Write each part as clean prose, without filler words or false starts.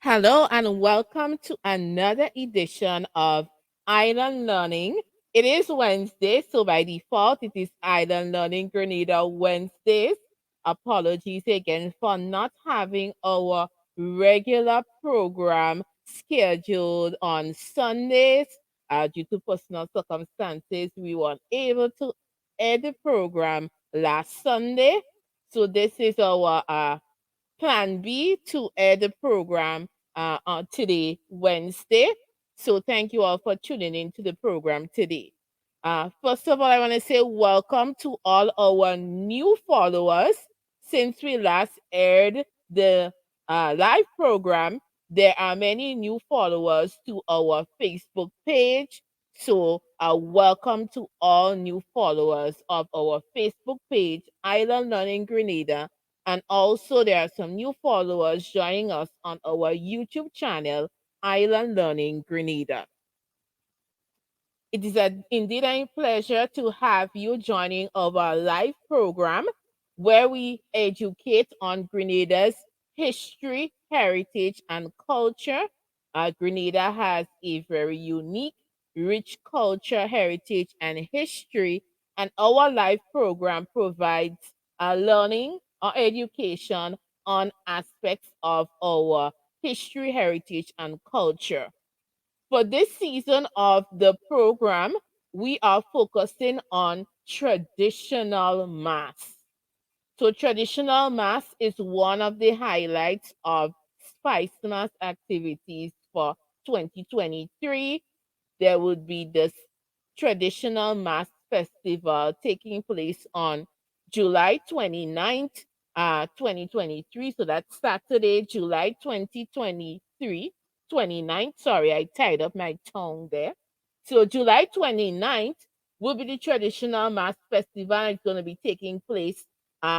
Hello and welcome to another edition of Island Learning. It is Wednesday, so by default, it is Island Learning Grenada Wednesdays. Apologies again for not having our regular program scheduled on Sundays. Due to personal circumstances, we weren't able to air the program last Sunday. So, this is our plan B to air the program on today, Wednesday. So thank you all for tuning in to the program today. First of all, I want to say welcome to all our new followers. Since we last aired the live program, there are many new followers to our Facebook page. So, welcome to all new followers of our Facebook page, Island Learning Grenada, and also, there are some new followers joining us on our YouTube channel, Island Learning Grenada. It is indeed a pleasure to have you joining our live program where we educate on Grenada's history, heritage, and culture. Grenada has a very unique, rich culture, heritage, and history, and our live program provides learning or education on aspects of our history, heritage, and culture. For this season of the program, we are focusing on traditional mass. So, traditional mass is one of the highlights of Spicemas activities for 2023. There would be this traditional mass festival taking place on July 29th, 2023. So that's Saturday, July 2023, 29th. Sorry, I tied up my tongue there. So July 29th will be the traditional mass festival. It's going to be taking place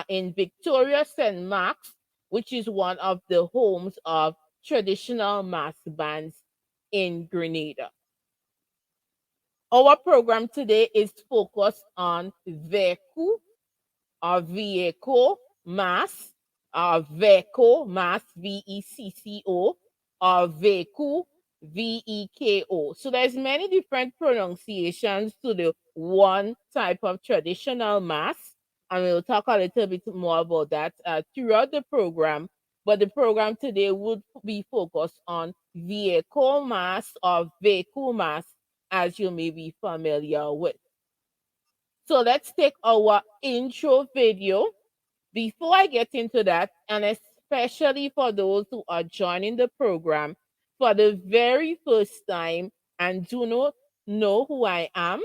in Victoria, St. Mark's, which is one of the homes of traditional mass bands in Grenada. Our program today is focused on Vecco or Vecco Mass, Vecco Mass, Vecco, or Vecco, Veko. So there's many different pronunciations to the one type of traditional mass, and we'll talk a little bit more about that throughout the program. But the program today would be focused on Vecco Mass or Vecco Mass, as you may be familiar with. So let's take our intro video. Before I get into that, and especially for those who are joining the program for the very first time and do not know who I am,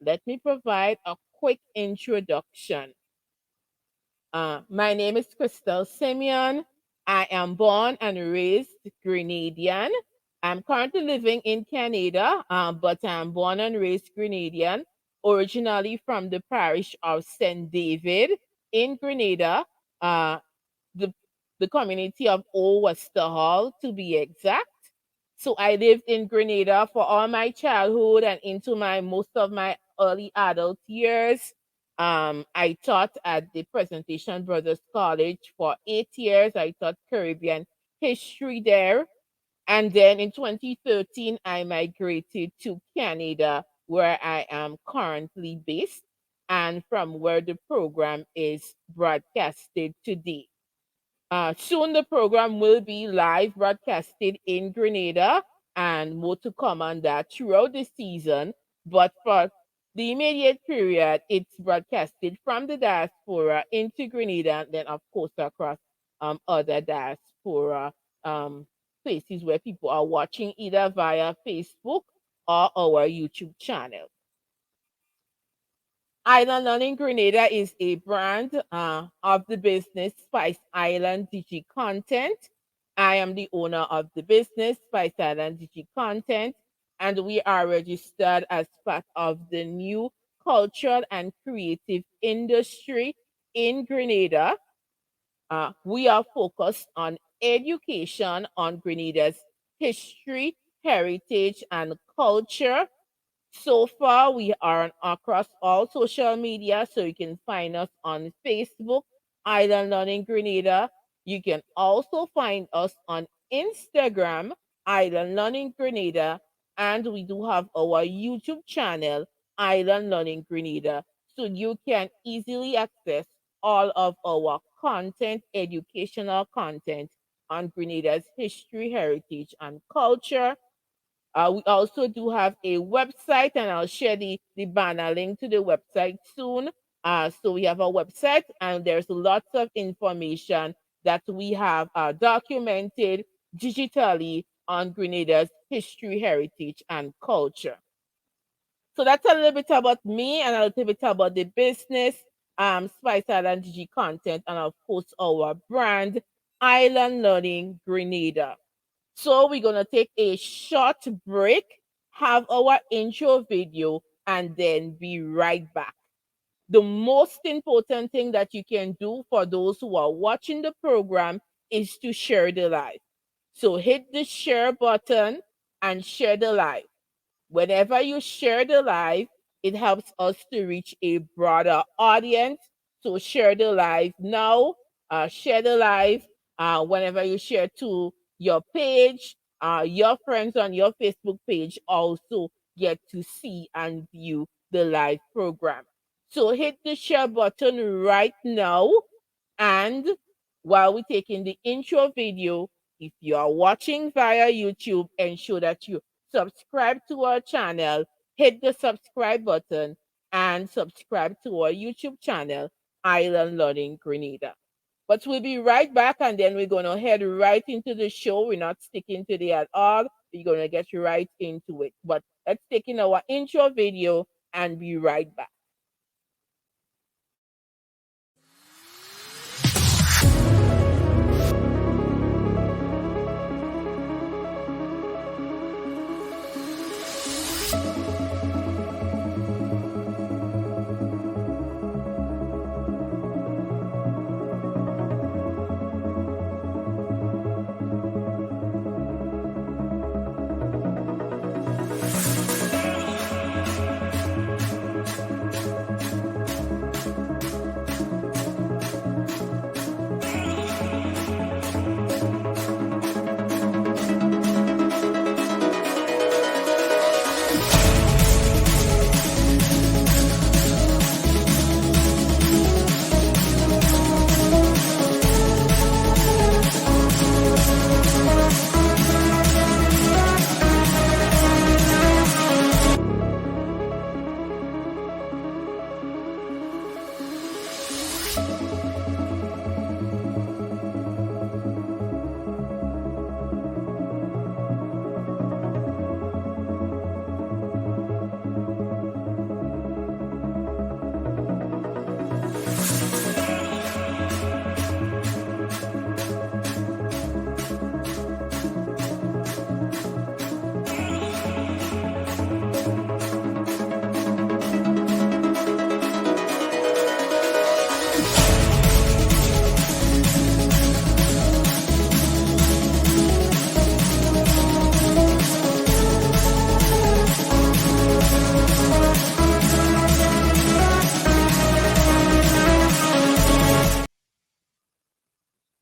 let me provide a quick introduction. My name is Crystal Simeon. I am born and raised Grenadian. I'm currently living in Canada, but I'm born and raised Grenadian, originally from the parish of St. David in Grenada, uh, the, the community of Old Wester Hall to be exact. So I lived in Grenada for all my childhood and into my most of my early adult years. I taught at the Presentation Brothers College for 8 years. I taught Caribbean history there. And then in 2013, I migrated to Canada, where I am currently based, and from where the program is broadcasted today. Soon the program will be live broadcasted in Grenada and more to come on that throughout the season. But for the immediate period, it's broadcasted from the diaspora into Grenada and then, of course, across other diaspora um, places where people are watching either via Facebook or our YouTube channel. Island Learning Grenada is a brand of the business Spice Island Digi Content. I am the owner of the business Spice Island Digi Content, and we are registered as part of the new cultural and creative industry in Grenada. We are focused on education on Grenada's history, heritage, and culture. So far, we are across all social media, so you can find us on Facebook, Island Learning Grenada. You can also find us on Instagram, Island Learning Grenada, and we do have our YouTube channel, Island Learning Grenada. So you can easily access all of our content, educational content on Grenada's history, heritage, and culture. We also do have a website, and I'll share the banner link to the website soon. So we have a website, and there's lots of information that we have documented digitally on Grenada's history, heritage, and culture. So that's a little bit about me and a little bit about the business, Spice Island Digi content, and of course our brand, Island Learning Grenada. So we're gonna take a short break, have our intro video, and then be right back. The most important thing that you can do for those who are watching the program is to share the live. So hit the share button and share the live. Whenever you share the live, it helps us to reach a broader audience. So share the live now, share the live whenever you share to your page, your friends on your Facebook page also get to see and view the live program. So hit the share button right now. And while we're taking the intro video, if you are watching via YouTube, ensure that you subscribe to our channel, hit the subscribe button, and subscribe to our YouTube channel, Island Learning Grenada. But we'll be right back, and then we're going to head right into the show. We're not sticking to the at all. We're going to get right into it. But let's take in our intro video and be right back.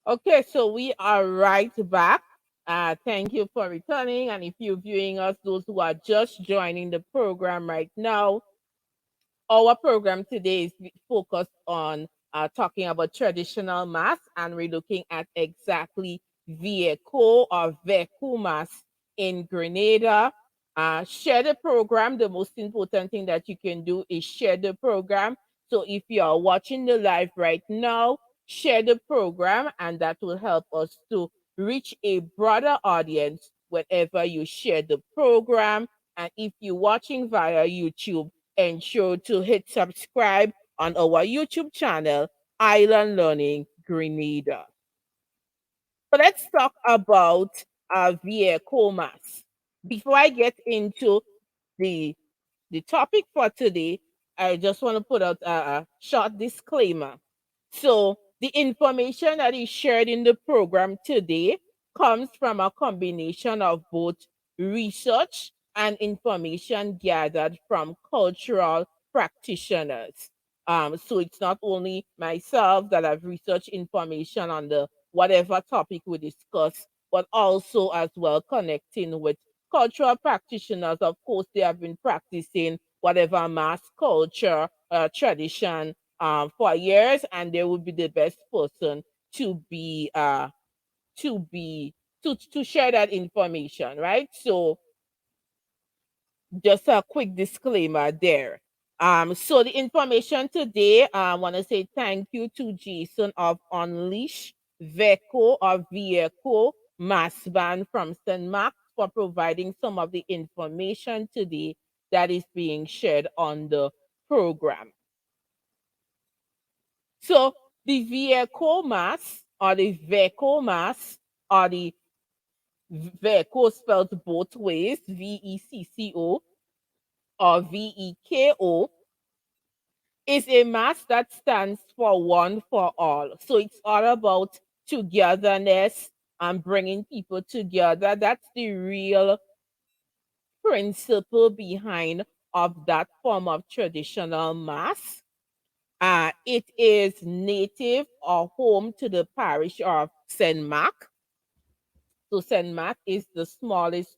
Okay, so we are right back. Thank you for returning. And if you're viewing us, those who are just joining the program right now, our program today is focused on talking about traditional mass, and we're looking at exactly Vecco or Vecco mass in Grenada. Share the program. The most important thing that you can do is share the program. So if you are watching the live right now, share the program, and that will help us to reach a broader audience whenever you share the program. And if you're watching via YouTube, ensure to hit subscribe on our YouTube channel, Island Learning Grenada. So let's talk about Viecomas. Before I get into the the topic for today, I just want to put out a short disclaimer. So, the information that is shared in the program today comes from a combination of both research and information gathered from cultural practitioners. So, it's not only myself that have researched information on the whatever topic we discuss, but also as well connecting with cultural practitioners. Of course, they have been practicing whatever mass culture tradition for years, and they would be the best person to be to be to share that information, right? So just a quick disclaimer there. So the information today, I want to say thank you to Jason of Unleash, Vecco or Vieco Mass Band from St. Mark for providing some of the information today that is being shared on the program. So the Vieco Mass or the Vecco Mass or the Vecco spelled both ways, Vecco or Veko, is a mass that stands for one for all. So it's all about togetherness and bringing people together. That's the real principle behind of that form of traditional mass. It is native or home to the parish of St. Mark. So St. Mark is the smallest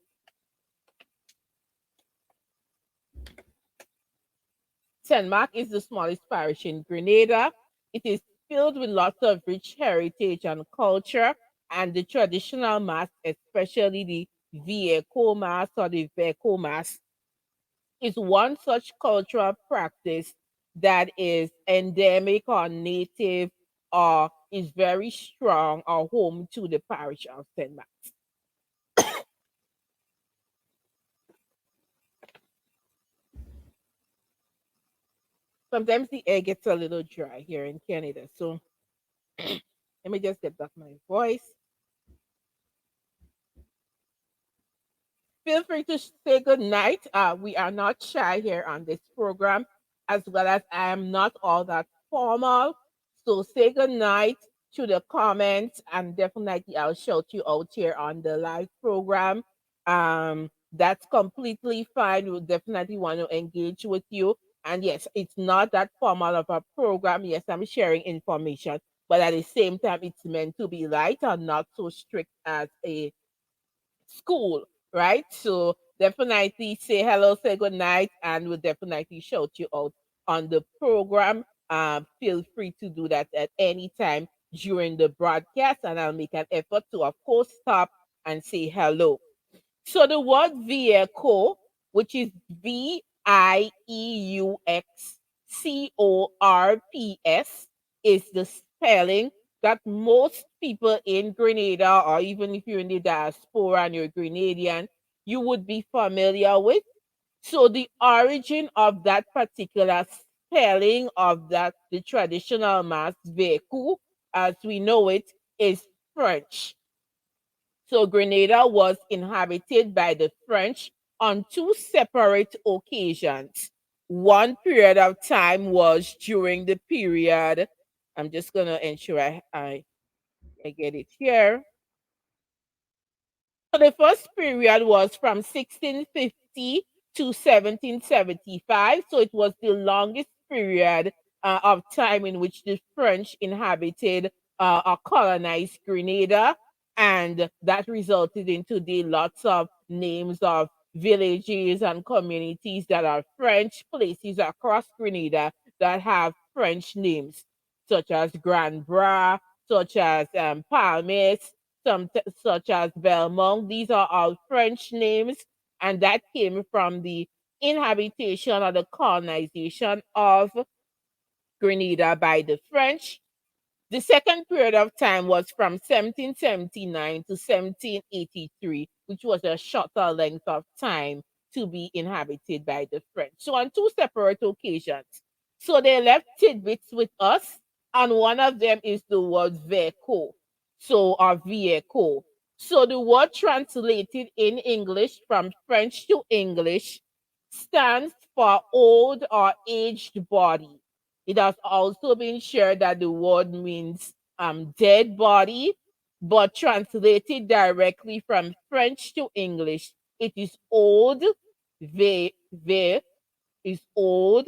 St. Mark is the smallest parish in Grenada. It is filled with lots of rich heritage and culture, and the traditional mass, especially the Vieco mass or the Vecco mass, is one such cultural practice that is endemic or native or is very strong or home to the parish of St. Mark. Sometimes the air gets a little dry here in Canada, so let me just get back my voice. Feel free to say good night. We are not shy here on this program, as well as I am not all that formal. So say good night to the comments, and definitely I'll shout you out here on the live program. That's completely fine. We'll definitely want to engage with you. And yes, it's not that formal of a program. Yes, I'm sharing information, but at the same time, it's meant to be light and not so strict as a school, right? So definitely say hello, say good night, and we'll definitely shout you out on the program. Feel free to do that at any time during the broadcast, and I'll make an effort to, of course, stop and say hello. So the word vehicle, which is Vieux, is the spelling that most people in Grenada, or even if you're in the diaspora and you're Grenadian, you would be familiar with. So the origin of that particular spelling of that the traditional mass Veko, as we know it, is French. So Grenada was inhabited by the French on two separate occasions. One period of time was during the period, I'm just going to ensure I get it here. So the first period was from 1650 to 1775. So it was the longest period of time in which the French inhabited or colonized Grenada. And that resulted into the lots of names of villages and communities that are French, places across Grenada that have French names, such as Grand Bras, such as Palmes, such as Belmont. These are all French names, and that came from the inhabitation or the colonization of Grenada by the French. The second period of time was from 1779 to 1783, which was a shorter length of time to be inhabited by the French. So, on two separate occasions. So, they left tidbits with us, and one of them is the word Veko, so, or Vieco. So, the word translated in English from French to English stands for old or aged body. It has also been shared that the word means dead body, but translated directly from French to English, it is old, ve is old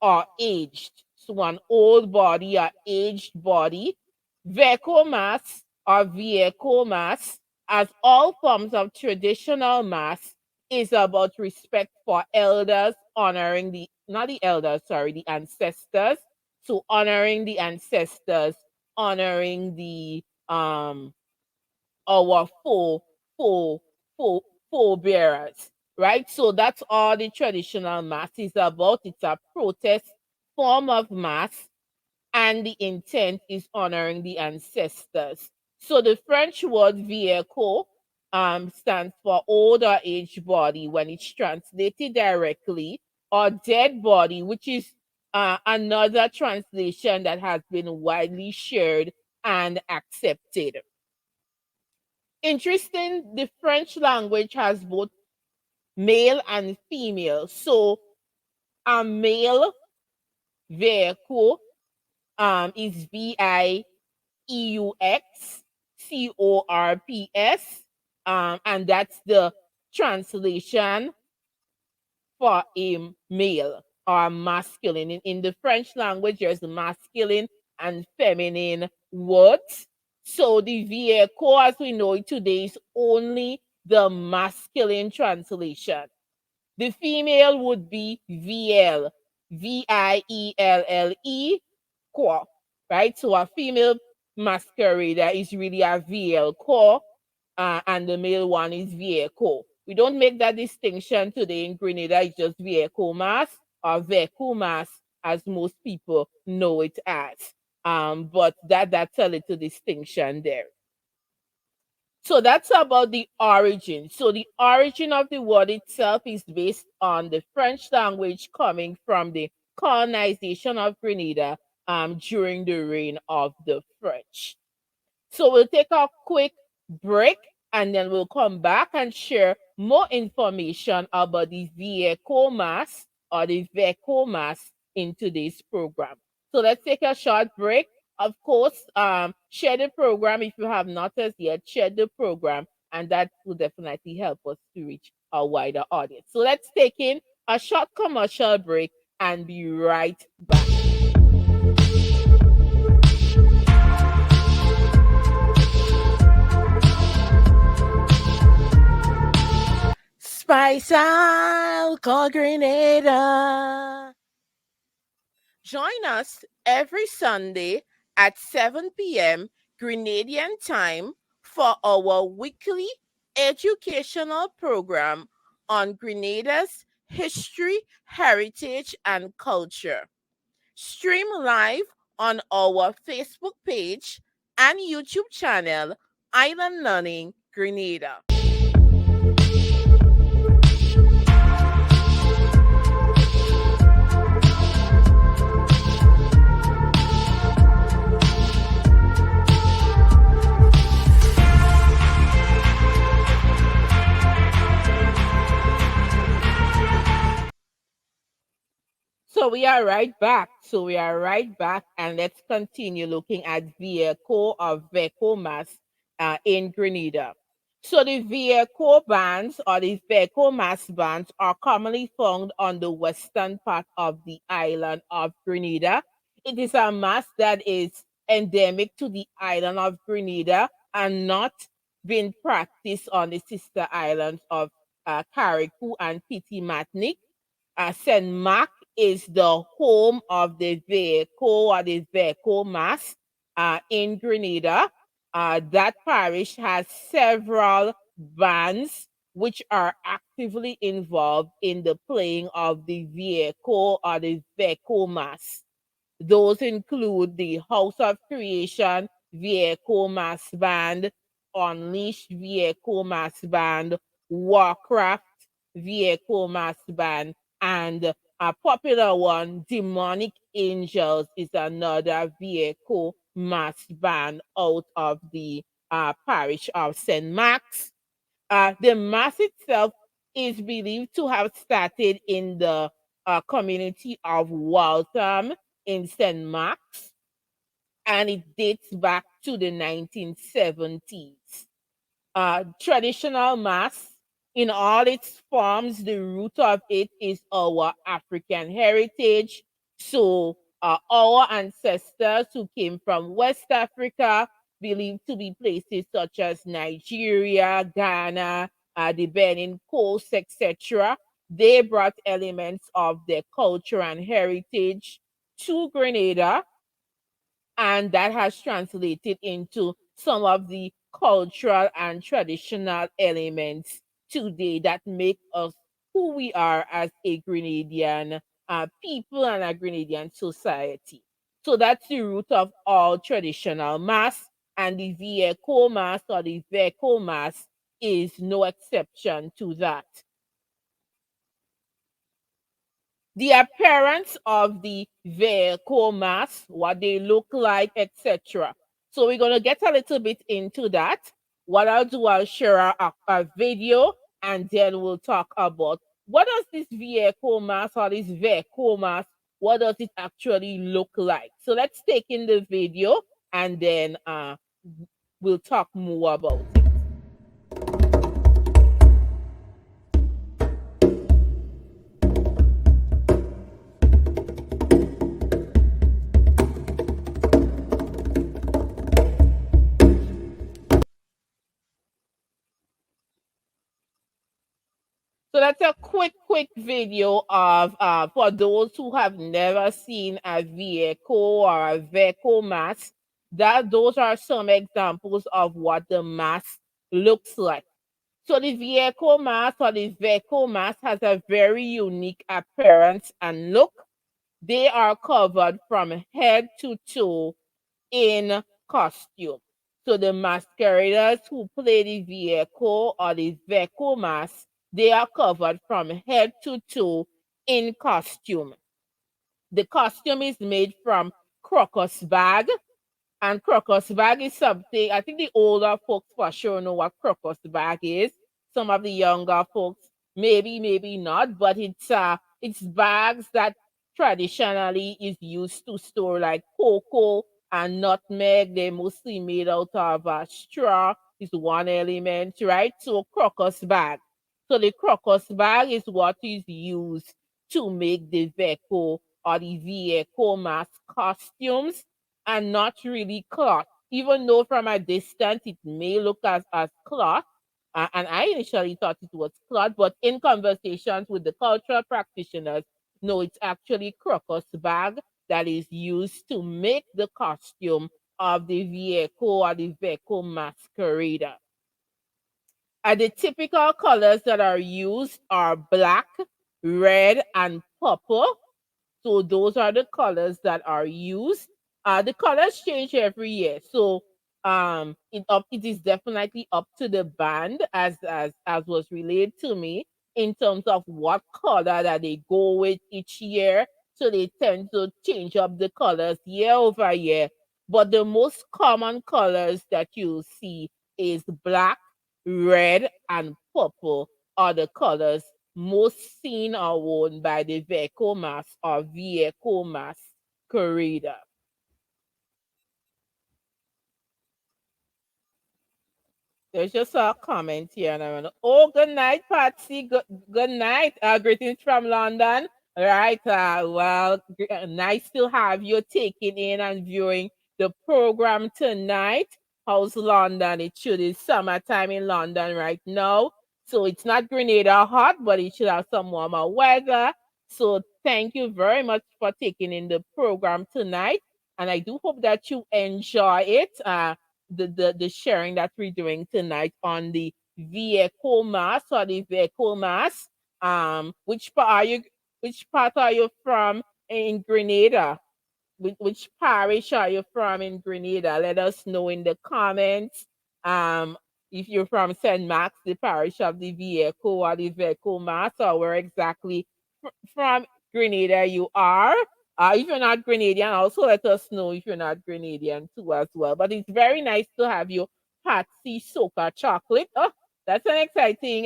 or aged. So an old body or aged body. Veco mass or vehicle mass as all forms of traditional mass is about respect for elders, honoring the, not the elders, sorry, the ancestors. So honoring the ancestors, honoring the our fore, fore, forebearers, right? So that's all the traditional mass is about. It's a protest form of mass, and the intent is honoring the ancestors. So the French word Vecco stands for old or aged body when it's translated directly, or dead body, which is another translation that has been widely shared and accepted. Interesting, the French language has both male and female. So a male vehicle is Veixcorps, and that's the translation for a male or masculine. In the French language, there's masculine and feminine words. So the vehicle, as we know it today, is only the masculine translation. The female would be VL, Vielle, core, right? So a female masquerader is really a VL core, and the male one is Vecco. We don't make that distinction today in Grenada. It's just Vecco mass or Vecco mass, as most people know it as. But that's a little distinction there. So that's about the origin. So the origin of the word itself is based on the French language coming from the colonization of Grenada during the reign of the French. So we'll take a quick break and then we'll come back and share more information about the Vecco mass or the Vecco mass in today's program. So let's take a short break. Of course, share the program if you have not as yet. Share the program, and that will definitely help us to reach a wider audience. So let's take in a short commercial break and be right back. Spice out, call Grenada. Join us every Sunday at 7 p.m. Grenadian time for our weekly educational program on Grenada's history, heritage, and culture. Stream live on our Facebook page and YouTube channel, Island Learning Grenada. So we are right back. And let's continue looking at Vecco or Vecco mass in Grenada. So the Vecco bands or the Vecco mass bands are commonly found on the western part of the island of Grenada. It is a mass that is endemic to the island of Grenada and not being practiced on the sister islands of Carriacou and Petit Martinique. Saint Mark is the home of the Veko or the Veko Mass in Grenada. That parish has several bands which are actively involved in the playing of the Veko or the Veko Mass. Those include the House of Creation, Veko Mass Band, Unleashed Veko Mass Band, Warcraft Veko Mass Band, and a popular one, Demonic Angels, is another Veko Mass Band out of the parish of St. Mark's. The mass itself is believed to have started in the community of Waltham in St. Mark's, and it dates back to the 1970s. Traditional mass in all its forms, the root of it is our African heritage. So, our ancestors who came from West Africa believed to be places such as Nigeria, Ghana, the Benin Coast, etc. They brought elements of their culture and heritage to Grenada, and that has translated into some of the cultural and traditional elements today that make us who we are as a Grenadian people and a Grenadian society. So that's the root of all traditional mass, and the Vecco mass or the Vecco mass is no exception to that. The appearance of the vehicle mass, what they look like, etc. So we're gonna get a little bit into that. What I'll do, I'll share a video, and then we'll talk about what does this vehicle mass or this vehicle mass, what does it actually look like. So let's take in the video, and then we'll talk more about it. So that's a quick video of for those who have never seen a Veko or a Veko mask. That those are some examples of what the mask looks like. So the Veko mask or the Veko mask has a very unique appearance and look. They are covered from head to toe in costume. So the masqueraders who play the vehicle or the vehicle mask, they are covered from head to toe in costume. The costume is made from crocus bag, and crocus bag is something I think the older folks for sure know what crocus bag is. Some of the younger folks maybe not, but it's bags that traditionally is used to store like cocoa and nutmeg. They're mostly made out of straw. Is one element, right? So crocus bag. So the crocus bag is what is used to make the Vecco or the Vieco mask costumes, and not really cloth. Even though from a distance it may look as cloth, and I initially thought it was cloth, but in conversations with the cultural practitioners, no, it's actually crocus bag that is used to make the costume of the Vieco or the Vecco masquerader. The typical colors that are used are black, red, and purple. So those are the colors that are used. The colors change every year. So it is definitely up to the band as was relayed to me in terms of what color that they go with each year. So they tend to change up the colors year over year. But the most common colors that you see is black, red, and purple are the colors most seen or worn by the Vecco or Vieco masquerader. There's just a comment here, and I want to. Oh, good night, Patsy. Good night. Greetings from London. Right. Well, nice to have you taking in and viewing the program tonight. How's London? It should be summertime in London right now. So it's not Grenada hot, but it should have some warmer weather. So thank you very much for taking in the program tonight. And I do hope that you enjoy it. The sharing that we're doing tonight on the vehicle mass or the vehicle mass. Which part are you from in Grenada? Which parish are you from in Grenada? Let us know in the comments. Um, if you're from St. Max, the parish of the Vecco or the Vecco Mass, or where exactly from Grenada you are. If you're not Grenadian, also let us know if you're not Grenadian too as well. But it's very nice to have you, Patsy Soca Chocolate. Oh, that's an exciting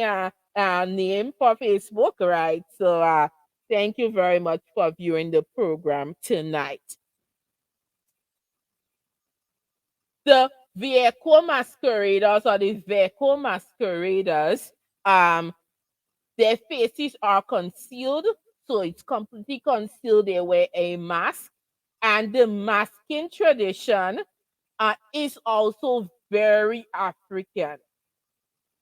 name for Facebook, right? So thank you very much for viewing the program tonight. The vehicle masqueraders or the vehicle masqueraders, their faces are concealed, so it's completely concealed. They wear a mask, and the masking tradition is also very African.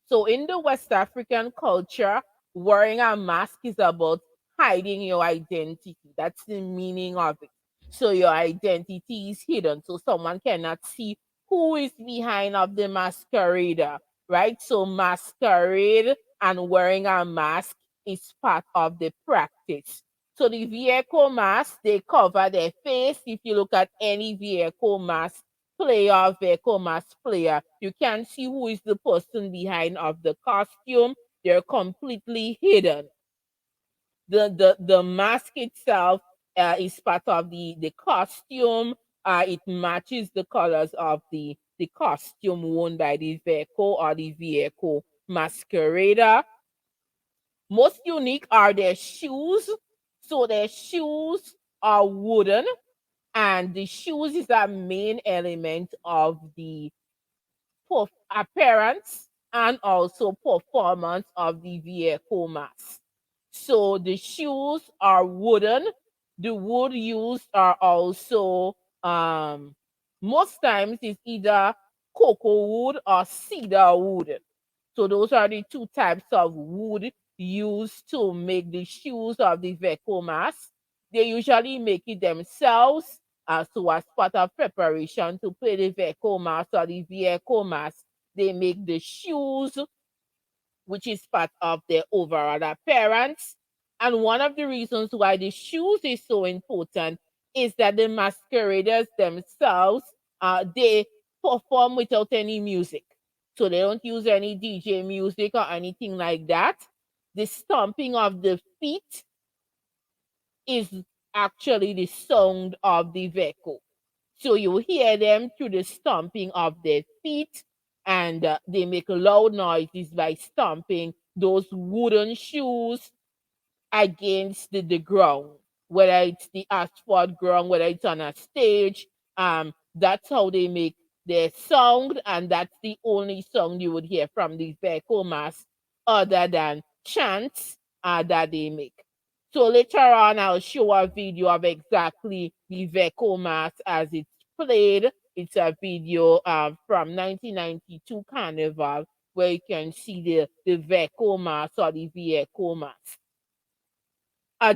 So in the West African culture, wearing a mask is about hiding your identity. That's the meaning of it. So your identity is hidden, so someone cannot see who is behind of the masquerader, right? So masquerade and wearing a mask is part of the practice. So the vehicle mask, they cover their face. If you look at any vehicle mask, player, Vecco mask player. You can't see who is the person behind of the costume. They're completely hidden. The mask itself is part of the costume. It matches the colors of the costume worn by the Vecco or the vehicle masquerader. Most unique are their shoes. So their shoes are wooden, and the shoes is a main element of the appearance and also performance of the vehicle mass. So the shoes are wooden. The wood used are also most times it's either cocoa wood or cedar wood. So those are the two types of wood used to make the shoes of the Vecco mask. They usually make it themselves. So as part of preparation to play the Vecco mask or the Vecco mask, they make the shoes, which is part of their overall appearance. And one of the reasons why the shoes is so important is that the masqueraders themselves, they perform without any music. So they don't use any DJ music or anything like that. The stomping of the feet is actually the sound of the Vecco. So you hear them through the stomping of their feet, and they make loud noises by stomping those wooden shoes against the ground, whether it's the asphalt ground, whether it's on a stage. That's how they make their sound, and that's the only sound you would hear from the Vecco mass other than chants that they make. So later on, I'll show a video of exactly the Vecco mass as it's played. It's a video from 1992 Carnival where you can see the Vecco mass or the Vecco mass.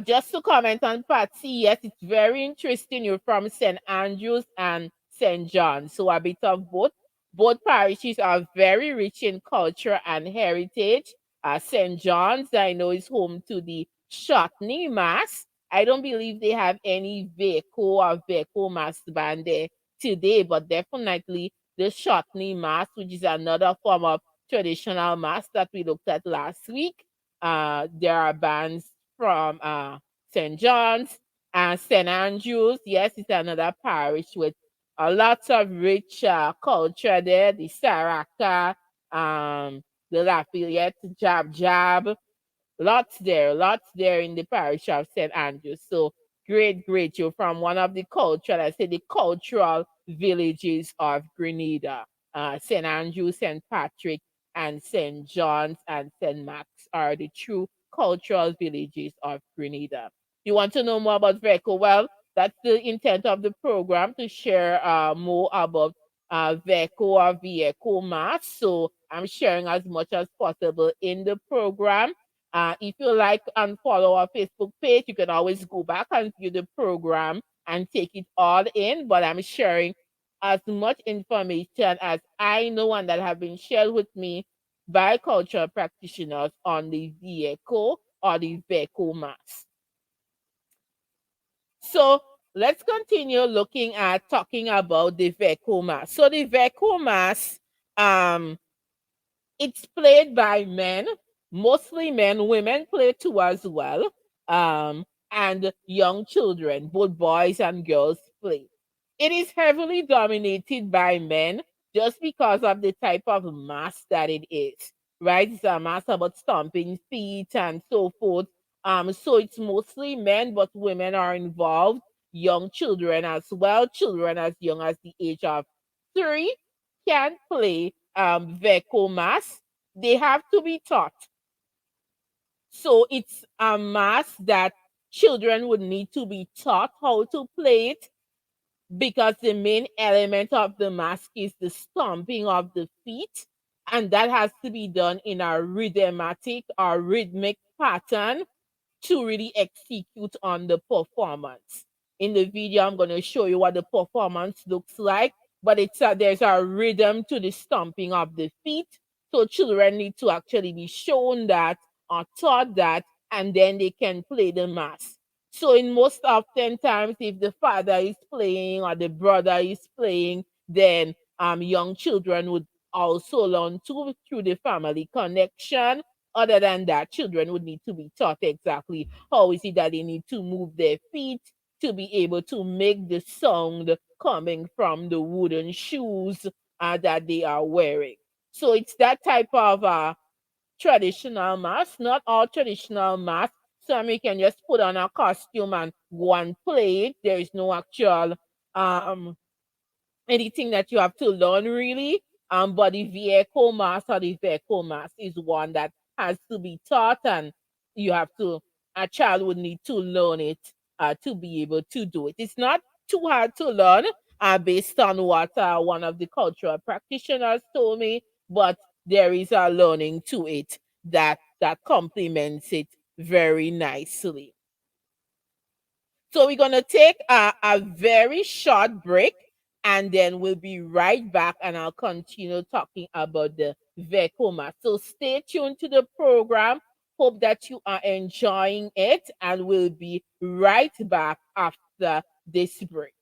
Just to comment on Patsy, yes, it's very interesting. You're from St. Andrews and St. John, so a bit of both. Both parishes are very rich in culture and heritage. St. John's, I know, is home to the Shotney Mass. I don't believe they have any Veko or Veko Mass band there today, but definitely the Shotney Mass, which is another form of traditional mass that we looked at last week. There are bands from St. John's and St. Andrews. Yes, it's another parish with a lots of rich culture there. The Saraka, the Lafayette, Jab Jab, lots there in the parish of St. Andrews. So great. You're from one of the cultural, I say the cultural villages of Grenada. St. Andrew, St. Patrick, and St. John's and St. Max are the true cultural villages of Grenada. You want to know more about Veko? Well, that's the intent of the program to share more about Veko or Veko Mass. So I'm sharing as much as possible in the program. If you like and follow our Facebook page, you can always go back and view the program and take it all in. But I'm sharing as much information as I know and that have been shared with me by cultural practitioners on the Veko or the Veko mass. So let's continue looking at talking about the Veko mass. So the Veko mass, um, it's played by men, mostly men. Women play too as well, and young children, both boys and girls play. It is heavily dominated by men just because of the type of mass that it is, right? It's a mass about stomping feet and so forth. So it's mostly men, but women are involved, young children as well, children as young as the age of 3 can play Veko mass. They have to be taught. So it's a mass that children would need to be taught how to play it. because the main element of the mask is the stomping of the feet, and that has to be done in a rhythmatic or rhythmic pattern to really execute on the performance. In the video, I'm going to show you what the performance looks like, but there's a rhythm to the stomping of the feet. So children need to actually be shown that or taught that, and then they can play the mass. So in most often times, if the father is playing or the brother is playing, then young children would also learn to through the family connection. Other than that, children would need to be taught exactly how is it that they need to move their feet to be able to make the sound coming from the wooden shoes that they are wearing. So it's that type of traditional mask, not all traditional masks. Some you can just put on a costume and go and play it. There is no actual um anything that you have to learn really. But the vehicle mass or the vehicle mass is one that has to be taught, and you have to a child would need to learn it to be able to do it. It's not too hard to learn based on what one of the cultural practitioners told me, but there is a learning to it that complements it very nicely. So we're going to take a very short break, and then we'll be right back and I'll continue talking about the Vecoma. So stay tuned to the program. Hope that you are enjoying it, and we'll be right back after this break.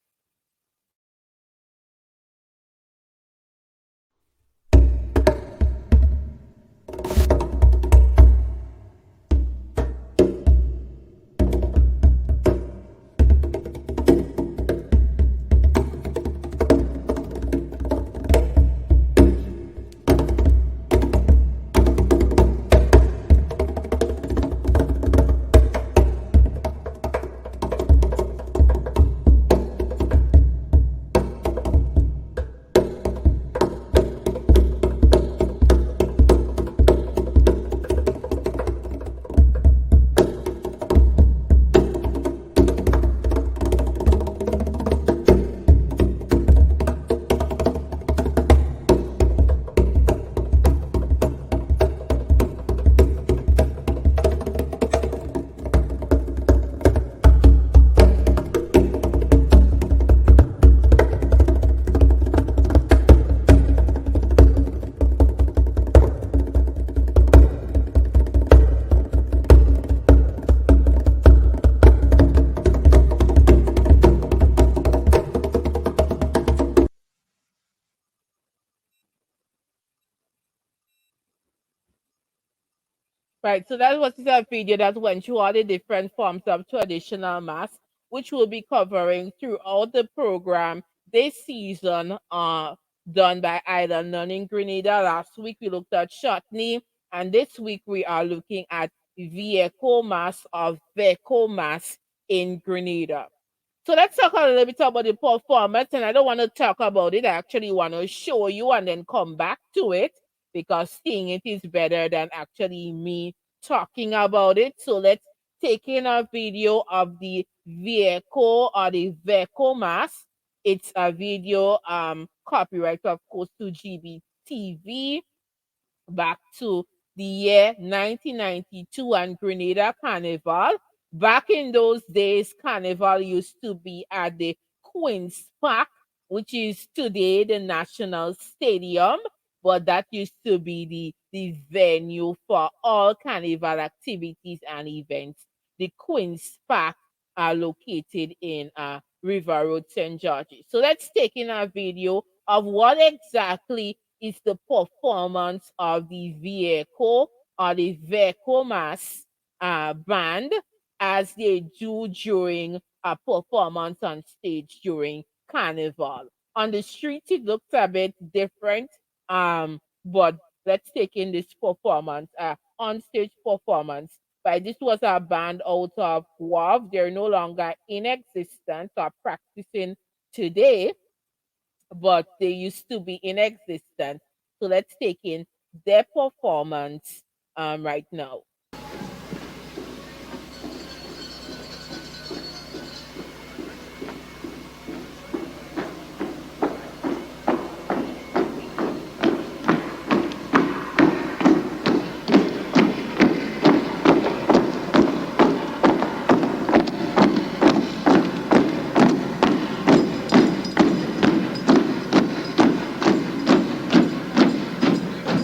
Right, so that was a video that went through all the different forms of traditional mass, which we'll be covering throughout the program this season, done by Island Learning Grenada. Last week we looked at Chutney, and this week we are looking at Vieco Mass of Vecco Mass in Grenada. So let's talk a little bit about the performance, and I don't want to talk about it. I actually want to show you and then come back to it, because seeing it is better than actually me talking about it. So let's take in a video of the vehicle or the Veko mass. It's a video copyright of course to GBTV, back to the year 1992 and Grenada Carnival. Back in those days, Carnival used to be at the Queen's Park, which is today the National Stadium, but that used to be the venue for all Carnival activities and events. The Queen's Park are located in River Road, St. George's. So let's take in a video of what exactly is the performance of the vehicle or the vehicle mass band as they do during a performance on stage during carnival. On the street, it looks a bit different, but let's take in this performance, on stage performance. But this was a band out of Guav. They're no longer in existence or practicing today, but they used to be in existence. So let's take in their performance right now.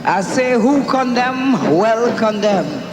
I say, who condemn? Well condemn.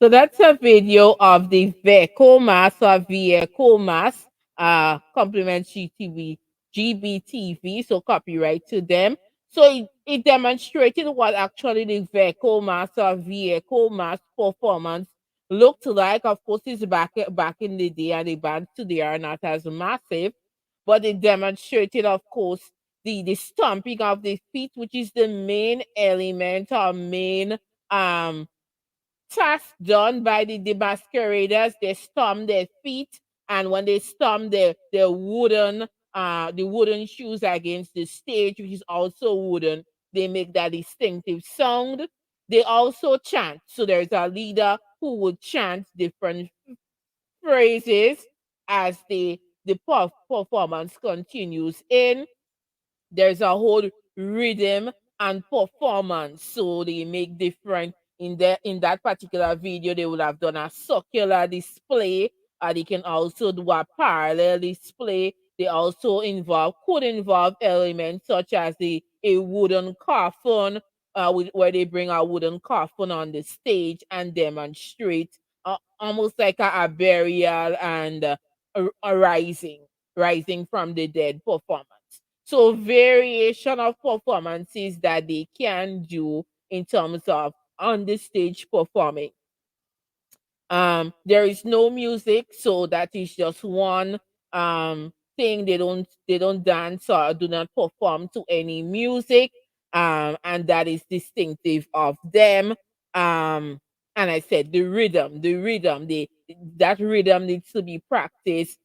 So that's a video of the Vecco mass or Vecco mass, compliment GBTV, so copyright to them. So it demonstrated what actually the Vecco mass or Vecco mass performance looked like. Of course, it's back in the day, and the bands today are not as massive, but it demonstrated, of course, the stomping of the feet, which is the main element or main um task done by the masqueraders. They stomp their feet, and when they stomp the wooden shoes against the stage, which is also wooden, they make that distinctive sound. They also chant. So there's a leader who would chant different phrases as the performance continues in. There's a whole rhythm and performance. So they make different in that particular video. They would have done a circular display. They can also do a parallel display. They also could involve elements such as a wooden coffin, where they bring a wooden coffin on the stage and demonstrate, almost like a burial and a rising from the dead performance. So variation of performances that they can do in terms of on the stage performing. There is no music, so that is just one thing. They don't dance or do not perform to any music. And that is distinctive of them. Um, and I said that rhythm needs to be practiced.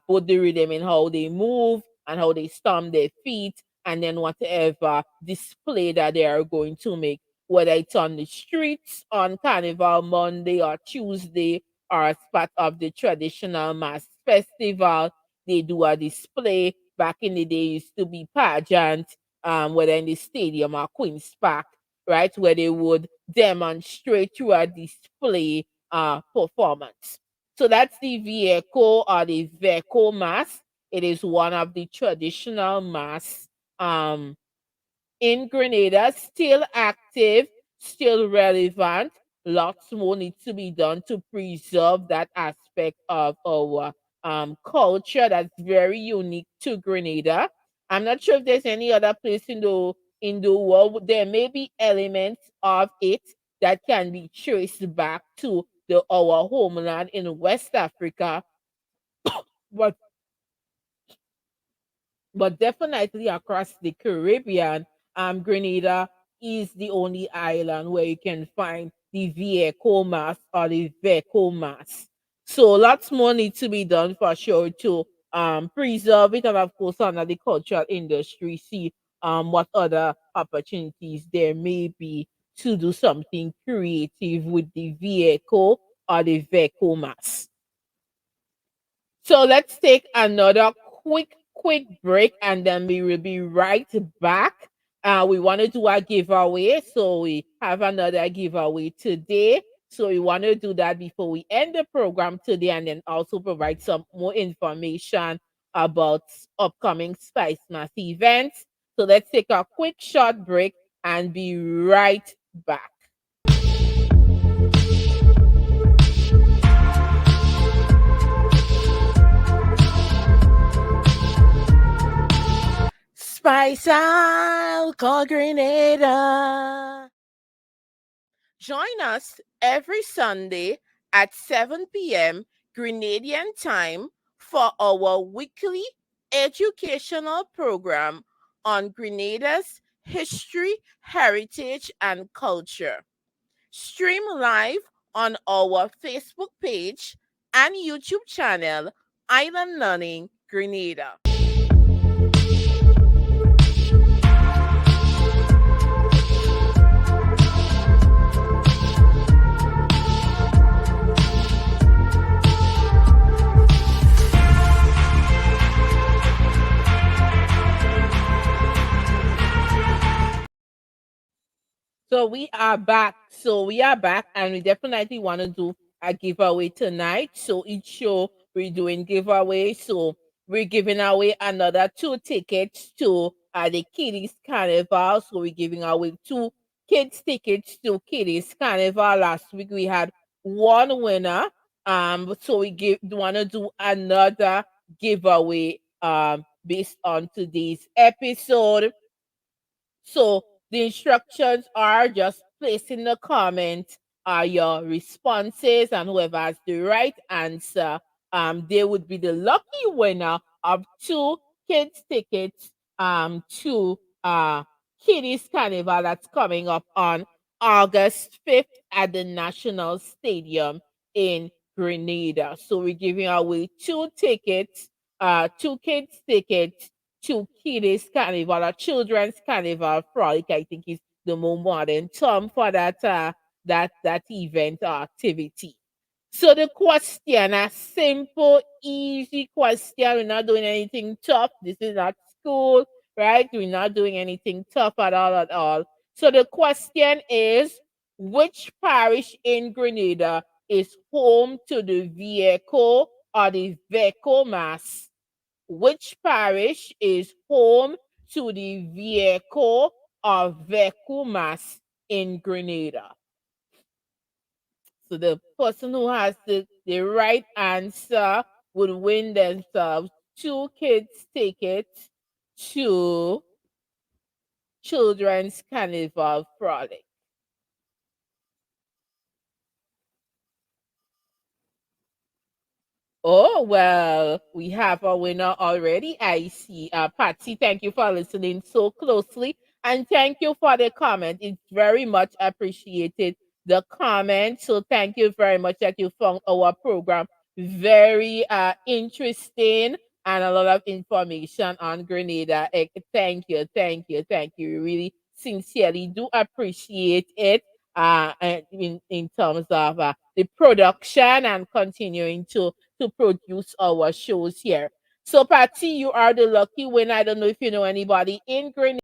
Put the rhythm in how they move and how they stomp their feet, and then whatever display that they are going to make, whether it's on the streets on Carnival Monday or Tuesday, or as part of the traditional mass festival. They do a display. Back in the day, used to be pageant, whether in the stadium or Queen's Park, right, where they would demonstrate through a display performance. So that's the Vecco or the Vecco mass. It is one of the traditional mass um, in Grenada, still active, still relevant. Lots more needs to be done to preserve that aspect of our culture that's very unique to Grenada. I'm not sure if there's any other place in the world. There may be elements of it that can be traced back to our homeland in West Africa, but definitely across the Caribbean, Grenada is the only island where you can find the Viejo mass or the Vecco mass. So lots more needs to be done for sure to preserve it, and of course under the cultural industry, see what other opportunities there may be to do something creative with the Viejo or the Vecco mass. So let's take another quick break, and then we will be right back. We want to do a giveaway, so we have another giveaway today. So we want to do that before we end the program today, and then also provide some more information about upcoming Spicemas events. So let's take a quick short break and be right back. Spice out, call Grenada. Join us every Sunday at 7 p.m. Grenadian time for our weekly educational program on Grenada's history, heritage, and culture. Stream live on our Facebook page and YouTube channel, Island Learning Grenada. So we are back. And we definitely want to do a giveaway tonight. So each show we're doing giveaway. So we're giving away another 2 tickets to the Kiddies Carnival. So we're giving away 2 kids tickets to Kiddies Carnival. Last week we had one winner. So we want to do another giveaway based on today's episode. So the instructions are just place in the comment your responses, and whoever has the right answer, they would be the lucky winner of 2 kids tickets to Kiddies Carnival that's coming up on August 5th at the National Stadium in Grenada. So we're giving away 2 tickets, 2 kids tickets to Kiddies Carnival or Children's Carnival Frolic, I think is the more modern term for that event or activity. So the question, a simple, easy question. We're not doing anything tough. This is not school, right? We're not doing anything tough at all, at all. So the question is, which parish in Grenada is home to the Viejo or the Vecco Mass? Which parish is home to the Viejo or Vecco Mass in Grenada? So the person who has the right answer would win themselves 2 kids tickets to Children's Carnival Frolic. Oh, well, we have a winner already. I see. Patsy, thank you for listening so closely. And thank you for the comment. It's very much appreciated, the comment. So thank you very much that you found our program very interesting, and a lot of information on Grenada. Thank you, thank you, thank you. We really sincerely do appreciate it. in terms of the production and continuing to produce our shows here. So, Patty, you are the lucky winner. I don't know if you know anybody in Grenada